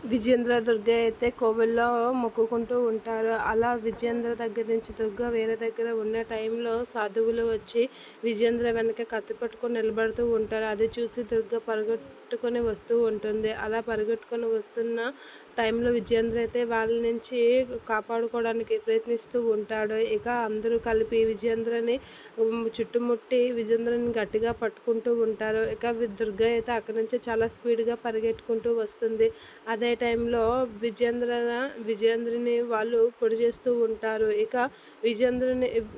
విజయేంద్ర దుర్గ అయితే కోవిల్లో మొక్కుకుంటూ ఉంటారు. అలా విజయేంద్ర దగ్గర నుంచి దుర్గ వేరే దగ్గర ఉన్న టైంలో సాధువులు వచ్చి విజయేంద్ర వెనక కత్తి పట్టుకొని నిలబడుతూ ఉంటారు. అది చూసి దుర్గ పరిగెట్టుకొని వస్తూ ఉంటుంది. అలా పరిగెట్టుకొని వస్తున్న టైంలో విజయేంద్ర అయితే వాళ్ళ నుంచి కాపాడుకోవడానికి ప్రయత్నిస్తూ ఉంటాడు. ఇక అందరూ కలిపి విజయేంద్రని చుట్టుముట్టి విజయేంద్రని గట్టిగా పట్టుకుంటూ ఉంటారు. ఇక దుర్గ అయితే అక్కడి నుంచి చాలా స్పీడ్గా పరిగెట్టుకుంటూ వస్తుంది. అదే టైంలో విజయేంద్రని వాళ్ళు పొడి చేస్తూ ఉంటారు. ఇక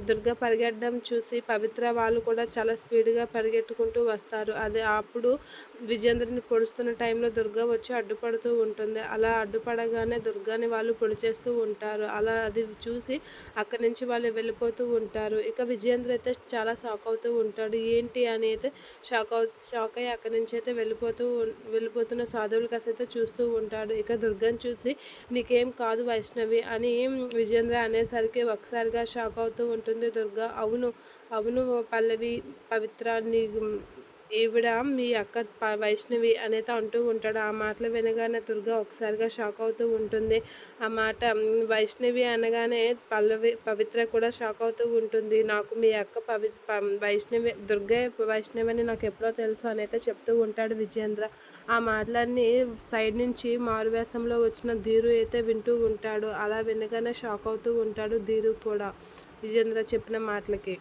దుర్గ పరిగెట్టడం చూసి పవిత్ర వాళ్ళు కూడా చాలా స్పీడ్గా పరిగెట్టుకుంటూ వస్తారు. అప్పుడు విజయేంద్రని పొడుస్తున్న టైంలో దుర్గ వచ్చి అడ్డుపడుతూ ఉంటుంది. అలా అడ్డుపడగానే దుర్గాని వాళ్ళు పొడి చేస్తూ ఉంటారు. అలా అది చూసి అక్కడి నుంచి వాళ్ళు వెళ్ళిపోతూ ఉంటారు. ఇక విజయేంద్ర అయితే చాలా షాక్ అవుతూ ఉంటాడు. ఏంటి అని అయితే షాక్ అయ్యి అక్కడి నుంచి అయితే వెళ్ళిపోతున్న సాధువుల కాసైతే చూస్తూ ఉంటాడు. ఇక దుర్గని చూసి నీకేం కాదు వైష్ణవి అని విజయేంద్ర అనేసరికి ఒకసారిగా షాక్ అవుతూ ఉంటుంది దుర్గ. అవును అవును పల్లవి, పవిత్ర, ఈవిడ మీ అక్క వైష్ణవి అనేది అంటూ ఉంటాడు. ఆ మాటలు వినగానే దుర్గ ఒకసారిగా షాక్ అవుతూ ఉంటుంది. ఆ మాట వైష్ణవి అనగానే పవిత్ర కూడా షాక్ అవుతూ ఉంటుంది. నాకు మీ అక్క వైష్ణవి దుర్గే వైష్ణవి అని నాకు ఎప్పుడో తెలుసు అని అయితే చెప్తూ ఉంటాడు విజయేంద్ర. ఆ మాటలన్నీ సైడ్ నుంచి మారువేషంలో వచ్చిన ధీరు అయితే వింటూ ఉంటాడు. అలా వినగానే షాక్ అవుతూ ఉంటాడు ధీరు కూడా విజయేంద్ర చెప్పిన మాటలకి.